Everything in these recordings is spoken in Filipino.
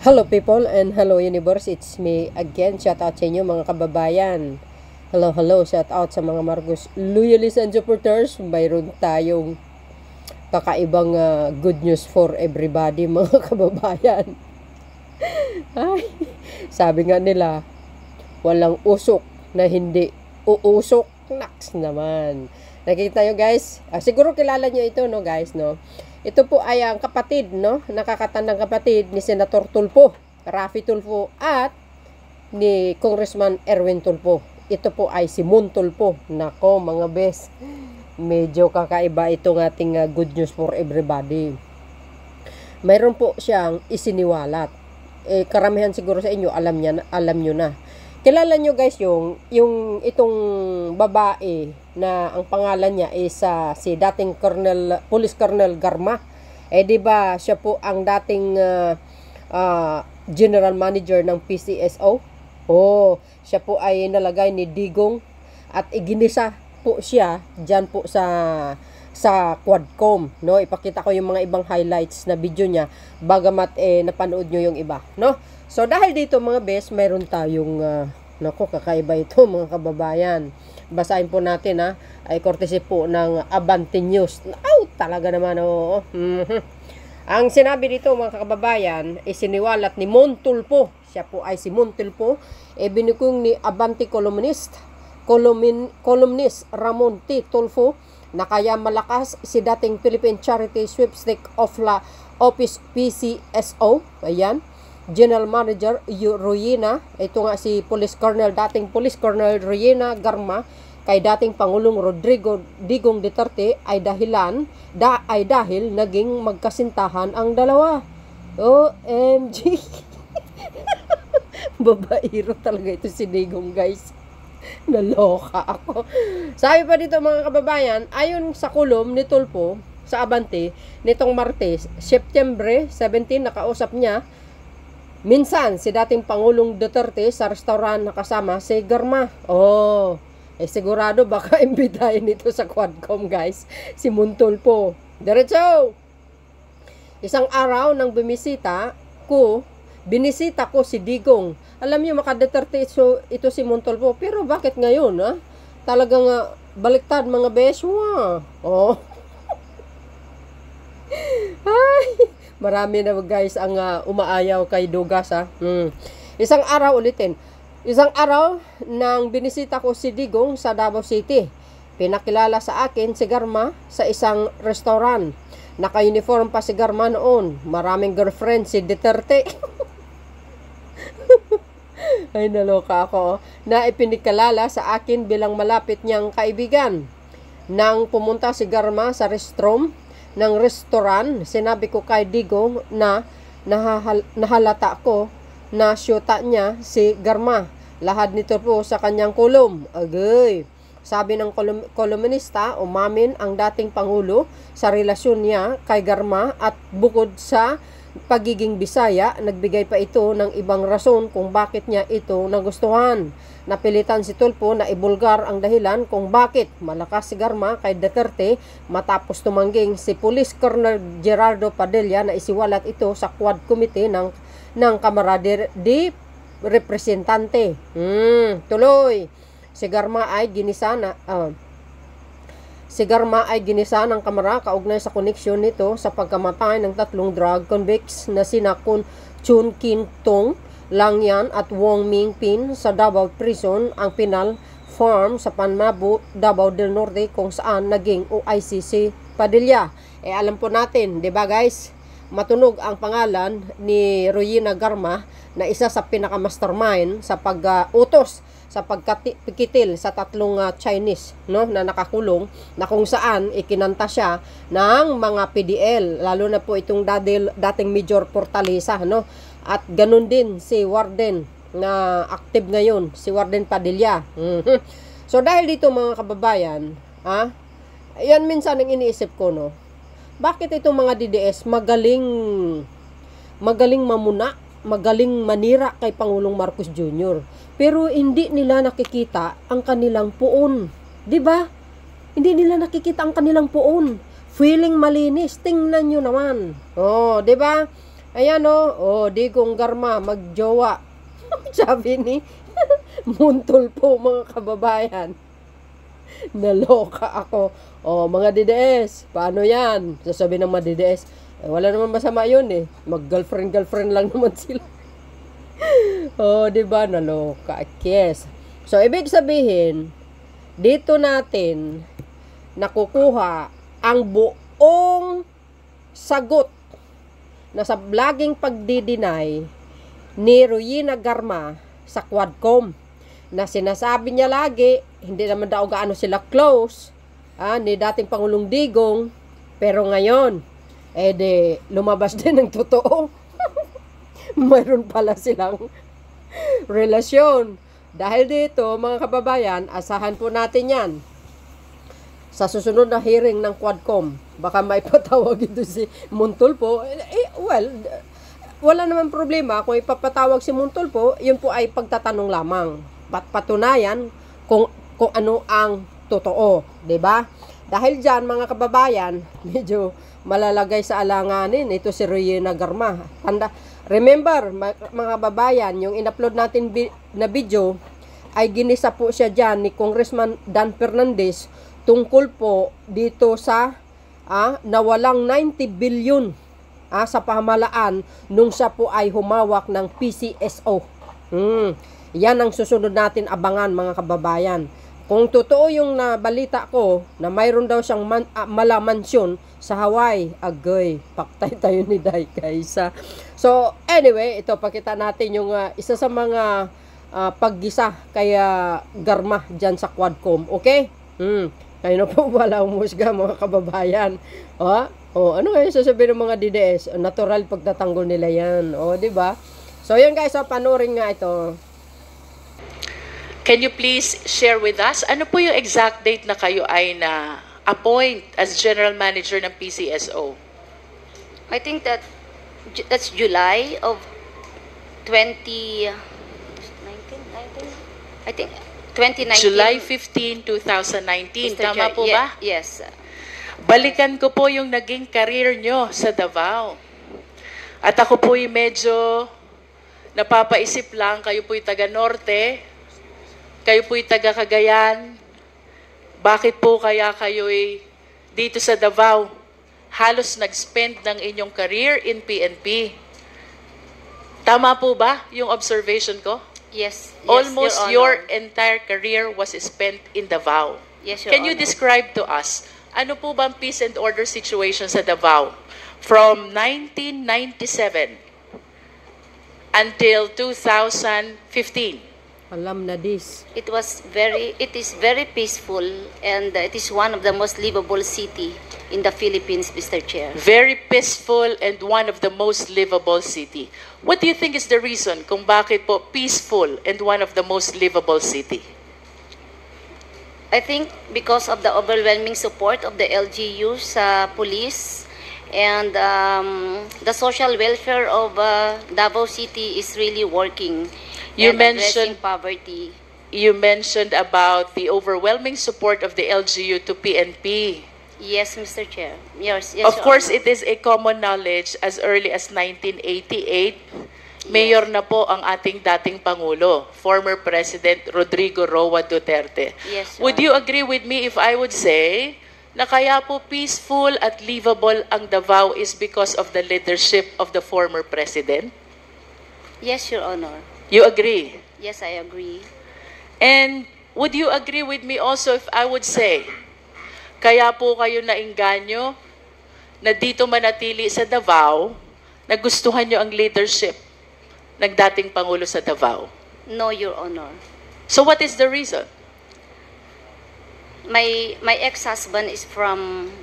Hello people and hello universe, it's me again. Shout out sa inyo mga kababayan. Hello, shout out sa mga Marcos loyalists and supporters. Mayroon tayong kakaibang good news for everybody mga kababayan. Ay, sabi nga nila, walang usok na hindi uusok. Naks naman. Nakikita nyo guys? Siguro kilala nyo ito no guys no? Ito po ay ang kapatid, no? Nakakatandang kapatid ni Senator Tulfo, Raffy Tulfo, at ni Congressman Erwin Tulfo. Ito po ay si Mon Tulfo. Nako, mga bes, medyo kakaiba itong ating good news for everybody. Mayroon po siyang isiniwalat. Karamihan siguro sa inyo, alam nyo na. Kilala nyo guys yung itong babae na ang pangalan niya is si dating Police Colonel Garma. Di ba siya po ang dating General Manager ng PCSO? Siya po ay nalagay ni Digong at iginisa po siya diyan po sa Quadcom, no? Ipakita ko yung mga ibang highlights na video niya bagamat napanood nyo yung iba, no? So dahil dito mga bes, mayroon tayong nako, kakaiba ito mga kababayan. Basahin po natin ay courtesy po ng Abante News. Talaga naman Ang sinabi dito mga kababayan ay siniwalat ni Mon Tulfo. Siya po ay si Mon Tulfo, binukong ni Abante columnist Ramon T. Tulfo na kaya malakas si dating Philippine Charity Sweepstake Office PCSO. Ayan. General Manager Royena, ito nga si dating Police Colonel Royena Garma, kay dating Pangulong Rodrigo Digong Duterte ay dahil naging magkasintahan ang dalawa. OMG. Babairo talaga ito si Digong guys. Naloka ako. Sabi pa dito mga kababayan, ayon sa kolum ni Tulfo sa Abante nitong Martes, September 17, nakausap niya minsan si dating Pangulong Duterte sa restaurant na kasama si Garma. Sigurado baka imbitahin ito sa Quadcom guys, si Mon Tulfo. Diretso! Isang araw nang binisita ko si Digong. Alam niyo maka-Duterte ito si Mon Tulfo, pero bakit ngayon talagang baliktad mga beswa. Ay, marami na guys ang umaayaw kay Dugas Isang araw nang binisita ko si Digong sa Davao City. Pinakilala sa akin si Garma sa isang restaurant. Naka-uniform pa si Garma noon. Maraming girlfriend si Duterte. Ay, naloka ako. Na ipinikalala sa akin bilang malapit niyang kaibigan. Nang pumunta si Garma sa restroom ng restaurant, sinabi ko kay Digong na nahalata ko na syuta niya si Garma. Lahad nito po sa kanyang kolum. Agay. Sabi ng kolumnista, umamin ang dating Pangulo sa relasyon niya kay Garma at bukod sa pagiging Bisaya, nagbigay pa ito ng ibang rason kung bakit niya ito nagustuhan. Napilitan si Tulfo na ibulgar ang dahilan kung bakit malakas si Garma kay Duterte matapos tumangging si Police Colonel Gerardo Padilla na isiwalat ito sa Quad Committee ng Kamara de Representante. Tuloy. Si Garma ay ginisa ng Kamara kaugnay sa koneksyon nito sa pagkamatay ng 3 drug convicts na sina Chun Kin Tong, Lang Yan at Wong Ming Pin sa Davao Prison, ang penal farm sa Panmabo, Davao del Norte kung saan naging OIC si Padilla. Alam po natin, 'di ba guys? Matunog ang pangalan ni Royena Garma na isa sa pinaka-mastermind sa pag-utos sa pagkitil sa 3 Chinese na nakakulong, na kung saan ikinanta siya ng mga PDL, lalo na po itong dating Major Fortaleza at ganun din si Warden na active ngayon, si Warden Padilla. So dahil dito mga kababayan, yan minsan ang iniisip ko bakit itong mga DDS magaling mamuna, magaling manira kay Pangulong Marcos Jr. Pero hindi nila nakikita ang kanilang puon. 'Di ba? Hindi nila nakikita ang kanilang puon. Feeling malinis. Tingnan nyo naman. 'di ba? Ayan o, Digong Garma, magjowa. Sabi ni Muntol po mga kababayan. Naloka ako. O, mga DDS, paano yan? Sasabi ng mga DDS, wala naman masama yun eh. Mag-girlfriend lang naman sila. O, diba? Naloka. Yes. So, ibig sabihin, dito natin nakukuha ang buong sagot na sa vlogging pagdi-deny ni Rowena Garma sa Quadcom na sinasabi niya lagi, hindi naman daw gaano sila close ni dating Pangulong Digong, pero ngayon, lumabas din ng totoo. Mayroon pala silang relasyon. Dahil dito, mga kababayan, asahan po natin yan sa susunod na hearing ng Quadcom. Baka may patawag ito si Muntulpo. Wala naman problema kung ipapatawag si Muntulpo, yun po ay pagtatanong lamang. Patunayan kung ano ang totoo, 'di ba? Dahil diyan, mga kababayan, medyo malalagay sa alanganin ito si Rowena Garma. Remember, mga kababayan, yung in-upload natin na video ay ginisa po siya diyan ni Congressman Dan Fernandez tungkol po dito sa nawalang 90 billion sa pamahalaan nung siya po ay humawak ng PCSO. Yan ang susunod natin abangan, mga kababayan. Kung totoo yung nabalita ko na mayroon daw siyang malamansyon sa Hawaii, agay, paktay tayo ni Day Kaysa. So, anyway, ito pakita natin yung isa sa mga paggisa kaya Garma dyan sa Quadcom. Okay? Kayo na po wala umusga, mga kababayan. Ano kayo sasabihin ng mga DDS? Natural pagtatanggol nila yan. Di ba? So, yan guys, panoorin nga ito. Can you please share with us, ano po yung exact date na kayo ay na-appoint as General Manager ng PCSO? I think that's July of 2019. I think 2019. July 15, 2019. Mr. Tama Chair, po ba? Yes. Balikan ko po yung naging career nyo sa Davao. At ako po yung medyo napapaisip lang, kayo po yung taga-Norte, kayo po yung taga-Cagayan. Bakit po kaya kayo dito sa Davao halos nag-spend ng inyong career in PNP? Tama po ba yung observation ko? Yes. Almost Your your entire career was spent in Davao. Yes, Your Can you Honor. describe to us, ano po bang peace and order situation sa Davao from 1997 until 2015? Alam na this. It is very peaceful, and it is one of the most livable city in the Philippines, Mr. Chair. Very peaceful and one of the most livable city. What do you think is the reason kung bakit po peaceful and one of the most livable city? I think because of the overwhelming support of the LGU sa police, and the social welfare of Davao City is really working. You and mentioned addressing poverty. You mentioned about the overwhelming support of the LGU to PNP. Yes, Mr. Chair. Yes, Of Your course, Honor. it is a common knowledge as early as 1988, mayor na po ang ating dating Pangulo, former President Rodrigo Roa Duterte. Yes, Your Would you agree with me if I would say na kaya po peaceful at livable ang Davao is because of the leadership of the former President? Yes, Your Honor. You agree? Yes, I agree. And would you agree with me also if I would say, kaya po kayo nainganyo na dito manatili sa Davao, nagustuhan nyo ang leadership ng dating Pangulo sa Davao? No, Your Honor. So what is the reason? My ex-husband is from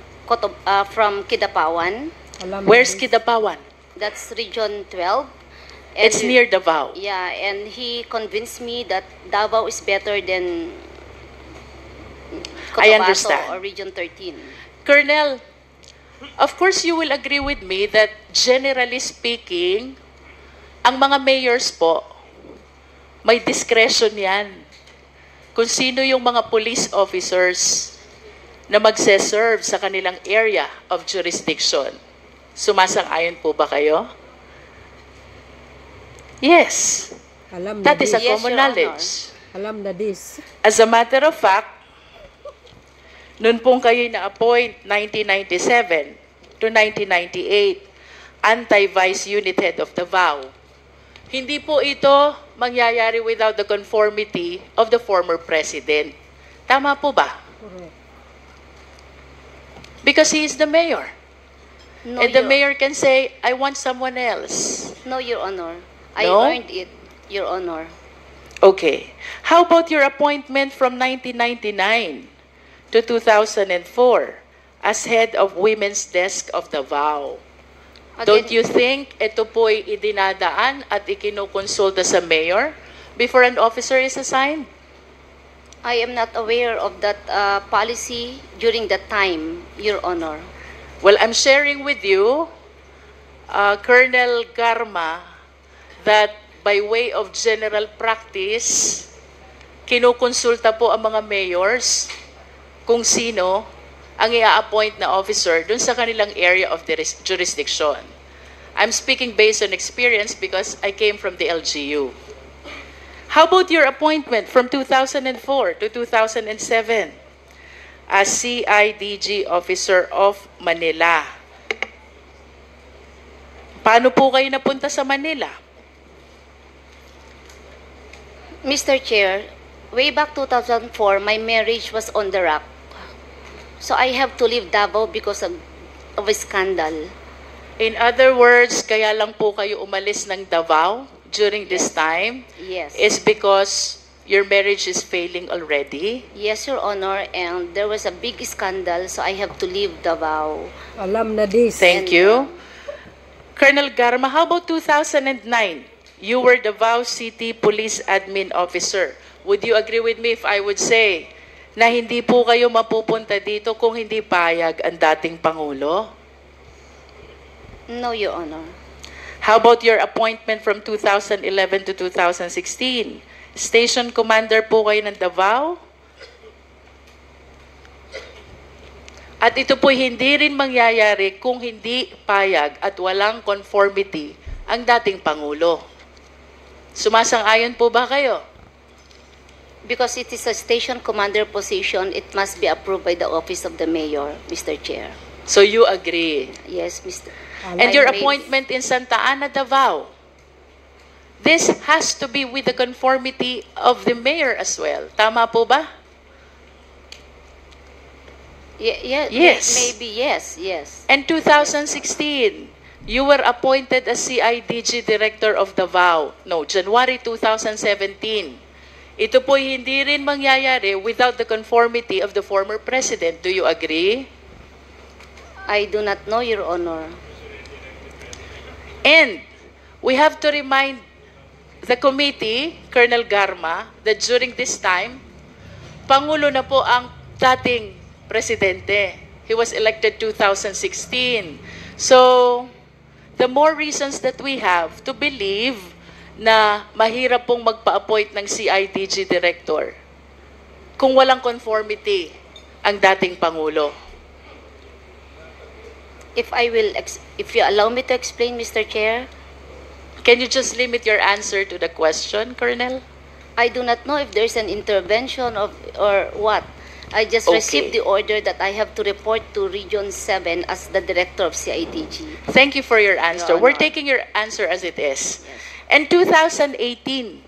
Kidapawan. Alam na Where's this. Kidapawan? That's Region 12. And It's near Davao. Yeah, and he convinced me that Davao is better than I Cotabato understand. or Region 13. Colonel, of course you will agree with me that generally speaking, ang mga mayors po, may discretion yan. Kung sino yung mga police officers na magse-serve sa kanilang area of jurisdiction. Sumasang-ayon po ba kayo? Yes, Alam na that is a this. Yes, common Your Honor. knowledge. Alam na this. As a matter of fact, noon pong kayo na-appoint 1997 to 1998, anti-vice unit head of Davao, hindi po ito mangyayari without the conformity of the former president. Tama po ba? Correct. Because he is the mayor. No, And the Your- mayor can say, I want someone else. No, Your Honor. I No? earned it, Your Honor. Okay. How about your appointment from 1999 to 2004 as head of Women's Desk of Davao? Don't you think ito po'y idinadaan at ikinukonsulta sa mayor before an officer is assigned? I am not aware of that policy during that time, Your Honor. Well, I'm sharing with you, Colonel Garma, that by way of general practice, kinukonsulta po ang mga mayors kung sino ang i-appoint na officer dun sa kanilang area of jurisdiction. I'm speaking based on experience because I came from the LGU. How about your appointment from 2004 to 2007 as CIDG Officer of Manila? Paano po kayo napunta sa Manila? Mr. Chair, way back 2004, my marriage was on the rock. So I have to leave Davao because of a scandal. In other words, kaya lang po kayo umalis ng Davao during this time Yes. is because your marriage is failing already? Yes, Your Honor, and there was a big scandal, so I have to leave Davao. Alam na this. Thank you. Colonel Garma, how about 2009? You were Davao City Police Admin Officer. Would you agree with me if I would say na hindi po kayo mapupunta dito kung hindi payag ang dating Pangulo? No, Your Honor. How about your appointment from 2011 to 2016? Station Commander po kayo ng Davao? At ito po hindi rin mangyayari kung hindi payag at walang conformity ang dating Pangulo. Sumasang-ayon po ba kayo? Because it is a station commander position, it must be approved by the office of the mayor, Mr. Chair. So you agree? Yes, Mr. And your I made- appointment in Santa Ana, Davao, this has to be with the conformity of the mayor as well. Tama po ba? Yes. Maybe yes, yes. And 2016, you were appointed as CIDG Director of Davao. No, January 2017. Ito po'y hindi rin mangyayari without the conformity of the former president. Do you agree? I do not know, Your Honor. And we have to remind the committee, Colonel Garma, that during this time, Pangulo na po ang dating presidente. He was elected 2016. So, the more reasons that we have to believe na mahirap pong magpa-appoint ng CIDG director kung walang conformity ang dating Pangulo. If you allow me to explain, Mr. Chair, Can you just limit your answer to the question, Colonel? I do not know if there's an intervention or what. I just Okay. received the order that I have to report to Region 7 as the director of CIDG. Thank you for your answer. Your We're Honor. taking your answer as it is. And 2018,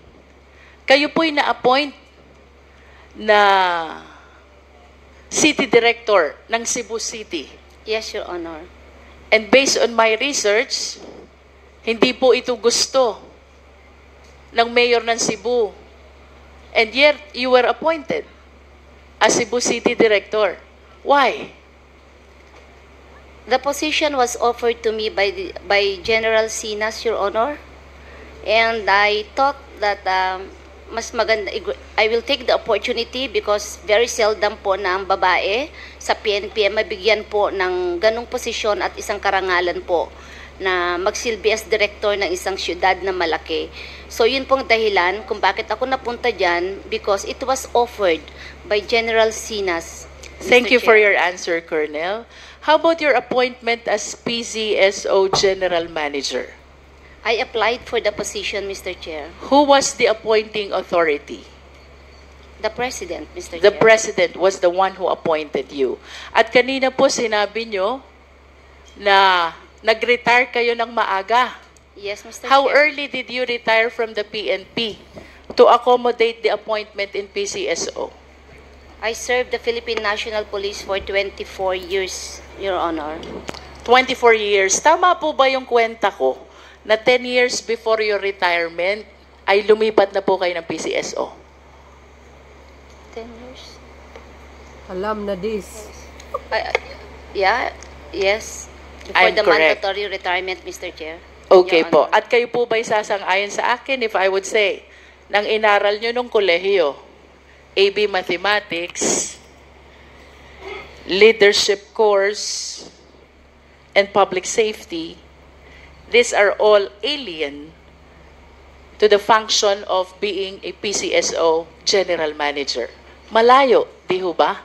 kayo po'y na-appoint na city director ng Cebu City. Yes, Your Honor. And based on my research, hindi po ito gusto ng mayor ng Cebu. And yet, you were appointed as Cebu City Director. Why? The position was offered to me by General Sinas, Your Honor. And I thought that mas maganda, I will take the opportunity because very seldom po na ang babae sa PNP mabigyan po ng ganong posisyon at isang karangalan po na magsilbi as director ng isang syudad na malaki. So yun pong dahilan kung bakit ako napunta dyan because it was offered by General Sinas. Thank Mr. you for Chair. your answer, Colonel. How about your appointment as PZSO General Manager? I applied for the position, Mr. Chair. Who was the appointing authority? The President, Mr. The Chair. President was the one who appointed you. At kanina po sinabi nyo na nag-retire kayo ng maaga. Yes, Mr. How Chair. early did you retire from the PNP to accommodate the appointment in PCSO? I served the Philippine National Police for 24 years, Your Honor. 24 years. Tama po ba yung kwenta ko na 10 years before your retirement ay lumipat na po kayo ng PCSO? 10 years? Alam na this. Yeah, yes. Before I'm the correct. mandatory retirement, Mr. Chair. Okay Your po. Honor. At kayo po ba'y sasang-ayon sa akin if I would say, nang inaral nyo nung kolehiyo, AB Mathematics, Leadership Course, and Public Safety, these are all alien to the function of being a PCSO General Manager. Malayo, di ho ba?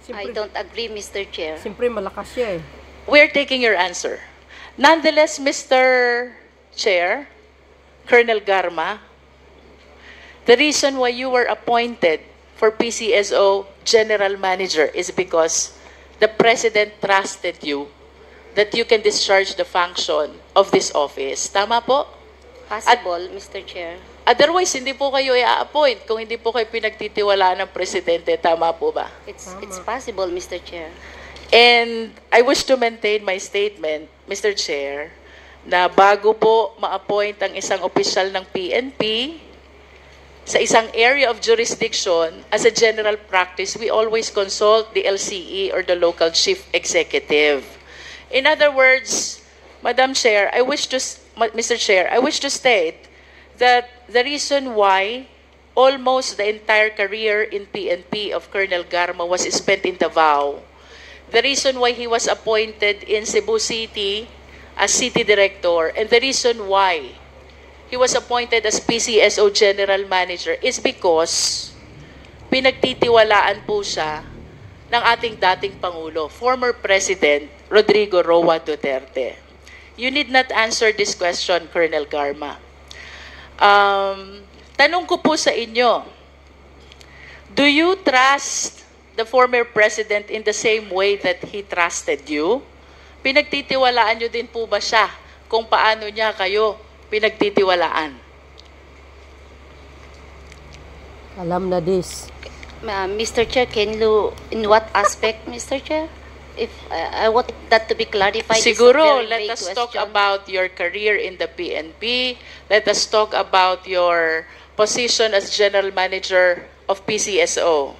I don't agree, Mr. Chair. Siyempre malakas siya eh. We're taking your answer. Nonetheless, Mr. Chair, Colonel Garma, the reason why you were appointed for PCSO General Manager is because the President trusted you that you can discharge the function of this office. Tama po? Possible, Mr. Chair. Otherwise, hindi po kayo i-appoint kung hindi po kayo pinagtitiwalaan ng Presidente. Tama po ba? It's possible, Mr. Chair. And I wish to maintain my statement, Mr. Chair, na bago po ma-appoint ang isang opisyal ng PNP sa isang area of jurisdiction, as a general practice, we always consult the LCE or the local chief executive. In other words, Madam Chair, Mr. Chair, I wish to state that the reason why almost the entire career in PNP of Colonel Garma was spent in Davao, the reason why he was appointed in Cebu City as City Director, and the reason why he was appointed as PCSO General Manager is because pinagtitiwalaan po siya ng ating dating Pangulo, former President Rodrigo Roa Duterte. You need not answer this question, Colonel Garma. Tanong ko po sa inyo, do you trust the former President in the same way that he trusted you? Pinagtitiwalaan nyo din po ba siya kung paano niya kayo pinagtitiwalaan? Alam na this. Mr. Chair, can you, in what aspect, Mr. Chair? If I want that to be clarified. Siguro, it's a very let vague us talk question. about your career in the PNP. Let us talk about your position as General Manager of PCSO.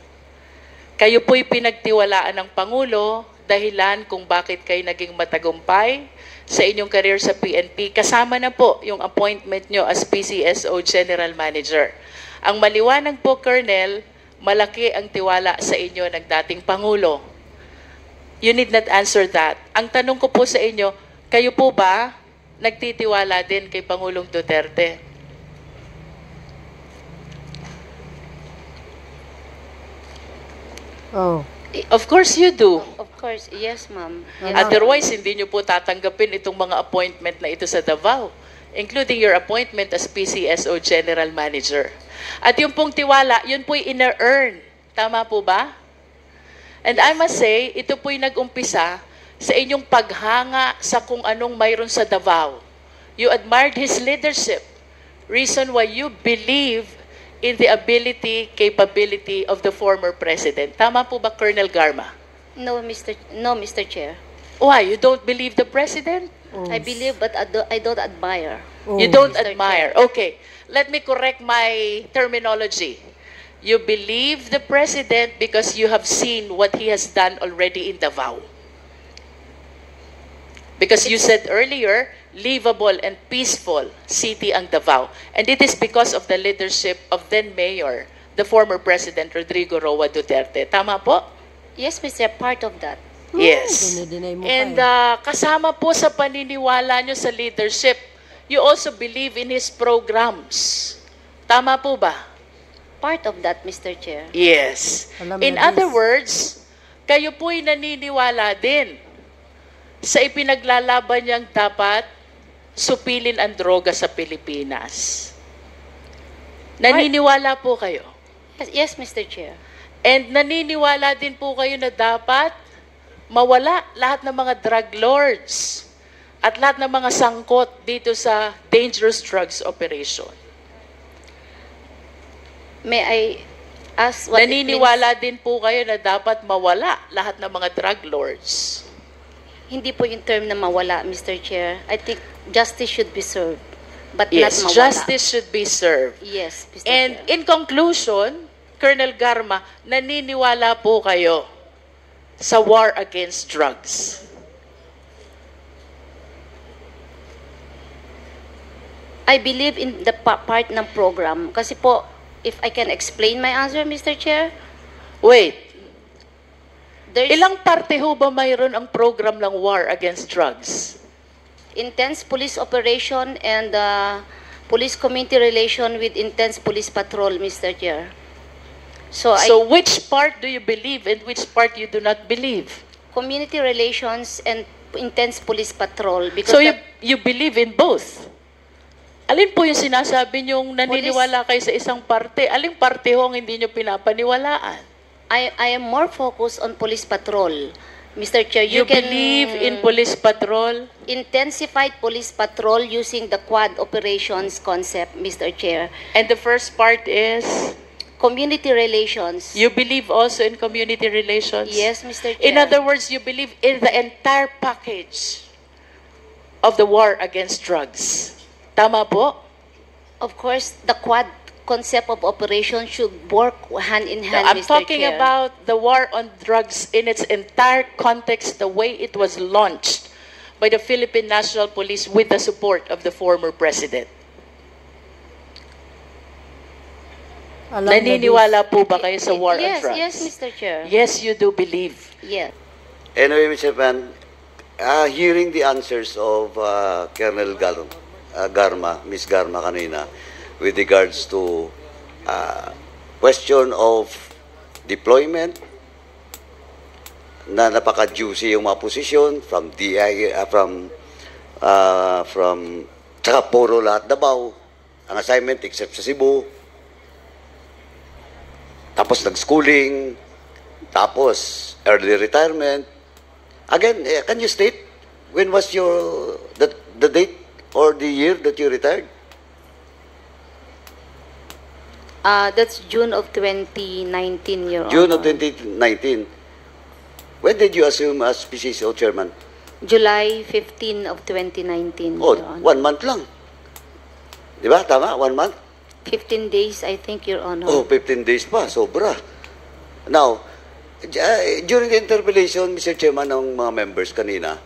Kayo po'y pinagtiwalaan ng Pangulo, dahilan kung bakit kayo naging matagumpay sa inyong career sa PNP. Kasama na po yung appointment nyo as PCSO General Manager. Ang maliwanag po, Colonel, malaki ang tiwala sa inyo ng dating Pangulo. You need not answer that. Ang tanong ko po sa inyo, kayo po ba nagtitiwala din kay Pangulong Duterte? Oh. Of course you do. Of course, yes, ma'am. Yes, Otherwise, hindi nyo po tatanggapin itong mga appointment na ito sa Davao, including your appointment as PCSO General Manager. At yung pong tiwala, yun po'y ina-earn. Tama po ba? And I must say, ito po'y nag-umpisa sa inyong paghanga sa kung anong mayroon sa Davao. You admired his leadership. Reason why you believe in the ability, capability of the former president. Tama po ba, Colonel Garma? No, Mr. Chair. Why? You don't believe the president? I believe, but I don't admire. Oh. You don't Mr. admire. Okay. Let me correct my terminology. You believe the president because you have seen what he has done already in Davao. Because you said earlier, livable and peaceful city ang Davao. And it is because of the leadership of then Mayor, the former President Rodrigo Roa Duterte. Tama po? Yes, Mr. Part of that. Yes. Dinideny mo And pa kasama po sa paniniwala nyo sa leadership, you also believe in his programs. Tama po ba? Part of that, Mr. Chair. Yes. Alam In na other this. words, kayo po'y naniniwala din sa ipinaglalaban niyang dapat supilin ang droga sa Pilipinas. Naniniwala po kayo? Yes, Mr. Chair. And naniniwala din po kayo na dapat mawala lahat ng mga drug lords at lahat ng mga sangkot dito sa dangerous drugs operation. May I ask what Naniniwala din po kayo na dapat mawala lahat ng mga drug lords. Hindi po yung term na mawala, Mr. Chair. I think justice should be served, but Yes, not mawala. justice should be served. Yes, Mr. And Chair. in conclusion, Colonel Garma, naniniwala po kayo sa war against drugs? I believe in the part ng program. Kasi po, if I can explain my answer, Mr. Chair, Wait, there's ilang parte ho ba mayroon ang program ng war against drugs? intense police operation and police community relation with intense police patrol, Mr. Chair. So, So which part do you believe and which part you do not believe? community relations and intense police patrol. Because So you believe in both? Alin po yung sinasabi niyong naniniwala kayo sa isang parte? Aling parte ho ang hindi niyo pinapaniwalaan? I am more focused on police patrol. Mr. Chair, You believe in police patrol? intensified police patrol using the quad operations concept, Mr. Chair. And the first part is, Community relations. you believe also in community relations? Yes, Mr. Chair. In other words, you believe in the entire package of the war against drugs. Tama po? Of course, the quad concept of operation should work hand in hand, I'm Mr. talking Chair. about the war on drugs in its entire context, the way it was launched by the Philippine National Police with the support of the former president. Alam na Naniniwala po ba kayo sa war on Yes, drugs? yes, Mr. Chair. Yes, you do believe. Yes. Anyway, Mr. Pan, hearing the answers of Colonel Garma, Ms. Garma kanina, with regards to question of deployment, na napaka-juicy yung mga posisyon from DI, from tsaka puro lahat Davao, ang assignment except sa Cebu, tapos nag-schooling, tapos early retirement. Again, can you state when was your the date or the year that you retired? That's June of 2019, Your June of Honor. 2019. When did you assume as PCSO chairman? July 15 of 2019, Oh, Your Honor. 1 month lang. Di ba? Tama? 1 month? 15 days, I think, Your Honor. Oh, 15 days pa. Sobra. Now, during the interpellation, Mr. Chairman, ng mga members kanina,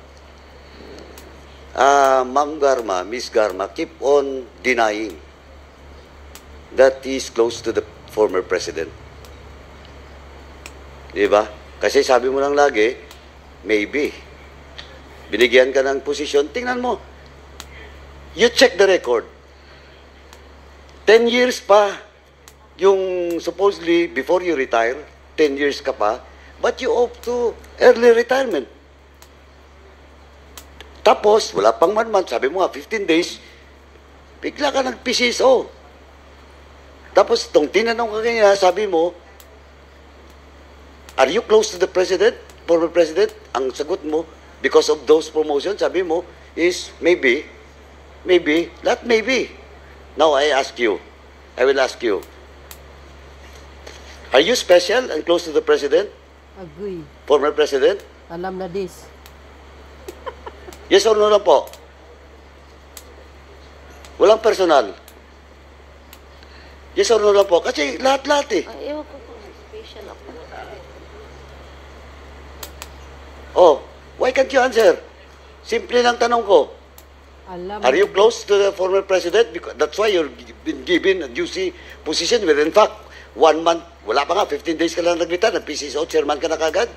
Ma'am Garma, Miss Garma, keep on denying that he is close to the former president. Di ba? Kasi sabi mo lang lagi, maybe. Binigyan ka ng posisyon, tingnan mo. You check the record. 10 years pa yung supposedly before you retire, 10 years ka pa, but you opt to early retirement. Tapos, wala pang 1 month, sabi mo nga, 15 days, bigla ka nag-PCSO. Tapos, tong tinanong ka kanya, sabi mo, are you close to the president, former president? Ang sagot mo, because of those promotions, sabi mo, is maybe, not maybe. Now, I will ask you, are you special and close to the president, Agree. former president? Alam na this. Yes or no lang po? Walang personal. Yes or no lang po? Kasi lahat-lahat eh. Ewan ko po, special ako. Oh, why can't you answer? Simple lang tanong ko. Alam Are you close to the former president? Because that's why you're been given a juicy position where in fact, 1 month, wala pa nga, 15 days ka lang nag-retire, PCSO, chairman ka na kagad.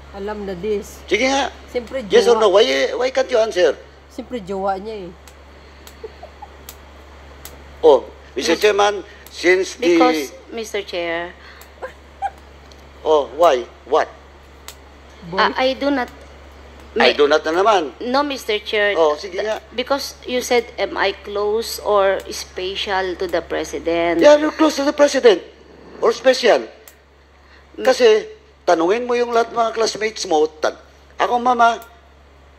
Alam na this. Sige nga. Siyempre jowa. Yes or no? Why can't you answer? Siyempre jowa niya eh. Oh, Mr. Chairman, since Because, Mr. Chair, Oh, why? What? Boy, I do not I do not na naman. No, Mr. Chair. Oh, sige nga. Because you said, am I close or special to the President? Yeah, you're close to the President. Or special. Kasi, tanungin mo yung lahat mga classmates mo. Ako, mama,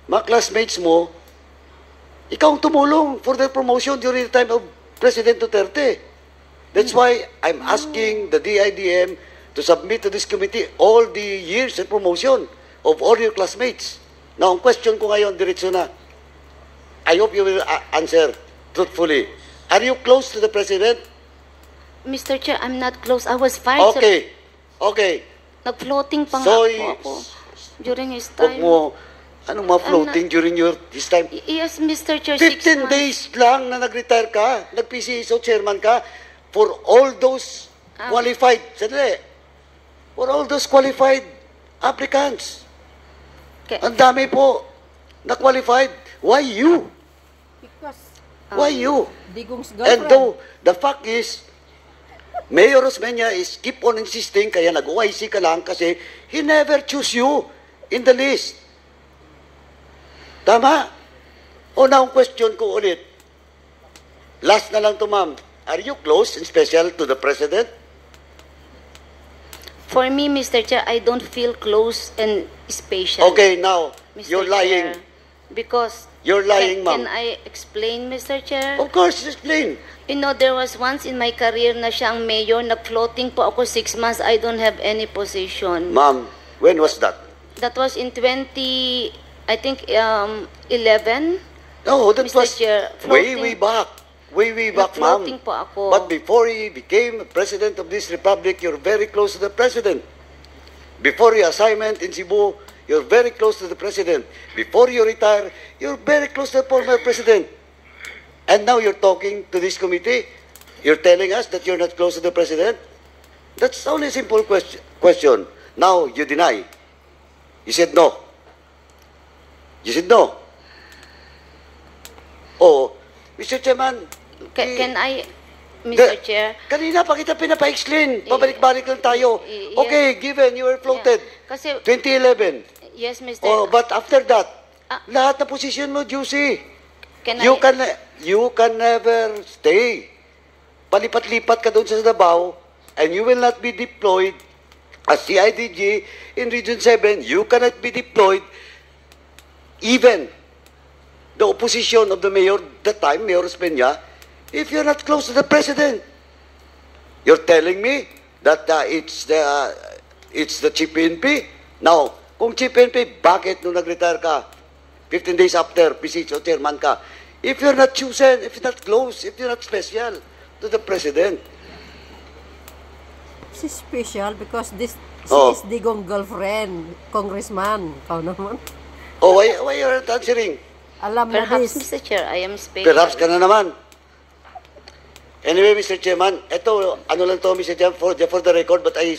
mga classmates mo, ikaw ang tumulong for their promotion during the time of President Duterte. That's why I'm asking the DIDM to submit to this committee all the years and promotion of all your classmates. Now, ang question ko ngayon, diretso na. I hope you will answer truthfully. Are you close to the President? Mr. Chair, I'm not close. I was fired. Okay. Okay. Nag-floating pa So, nga po ako during his Huwag time. mo, anong ma-floating during his time? Yes, Mr. Chair, 15 days lang na nag-retire ka, nag-PCSO chairman ka, for all those qualified, sandali, for all those qualified applicants. Ang dami po na qualified. Why you? Because Why you? Digong's And girlfriend. though, the fact is, Mayor Osmeña is keep on insisting, kaya nag-OIC ka lang kasi he never choose you in the list. Tama? O na ang question ko ulit. Last na lang to, ma'am. Are you close and special to the President? For me, Mr. Chair, I don't feel close and special. Okay, now, Mr. you're lying. Chair. Because You're lying, can ma'am. I explain, Mr. Chair? Of course, explain. You know, there was once in my career na siyang mayor, nag-floating po ako 6 months, I don't have any position. Ma'am, when was that? That was in 11. No, that Mr. was Chair, way, floating. way back. Way, way back, ma'am. Nag-floating po ako. But before he became President of this Republic, you're very close to the President. Before your assignment in Cebu, you're very close to the President. Before you retire, you're very close to the former President. And now you're talking to this committee, you're telling us that you're not close to the President? That's only a simple question. Now you deny. You said no. You said no. Oh, Mr. Chairman, Can I, Mr. Chair? Kanina pa kita pinapa-explain. Babalik-balik lang tayo. Yeah. Okay, given you were floated. Yeah. Kasi, 2011. yes, Mr. Oh, but after that, Ah. lahat na position mo, juicy. Can You I, can never stay. Palipat-lipat ka doon sa Davao and you will not be deployed as CIDG in Region 7. You cannot be deployed even the opposition of the mayor, that time, Mayor Osmeña, if you're not close to the President. You're telling me that it's the Chief PNP? Now, kung Chief PNP, bakit nung nag-retire ka, 15 days after, PCSO chairman ka, if you're not chosen, if you're not close, if you're not special to the President? She's special because she Oh. is Digong girlfriend, congressman. Ikaw naman. Oh, why you're not answering? Alam mo perhaps, this. Mr. Chair, I am special. Perhaps ka na naman. Anyway, Mr. Chairman, ito, ano lang to, Mr. Chairman, for the record, but I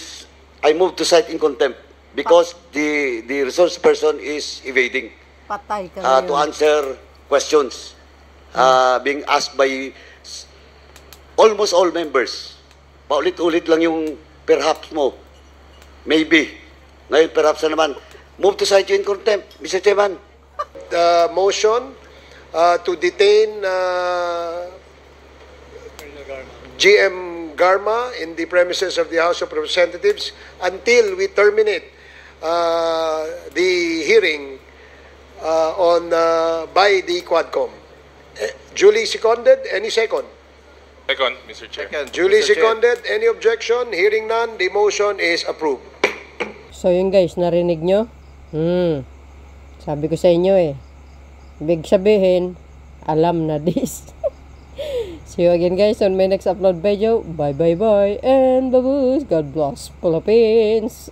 move to cite in contempt because the resource person is evading Patay ka to ngayon. answer questions being asked by almost all members. Paulit-ulit lang yung perhaps mo. Maybe. Ngayon, perhaps na naman. Move to cite you in contempt, Mr. Chairman. The motion to detain GM Garma in the premises of the House of Representatives until we terminate the hearing by the Quadcom. Duly seconded. Any second? Second, Mr. Chair. Duly Mr. Chair. seconded. Any objection? Hearing none. The motion is approved. So yun guys, narinig nyo? Sabi ko sa inyo eh. Ibig sabihin, alam na this. See you again guys on my next upload video. Bye bye bye and baboos. God bless Philippines.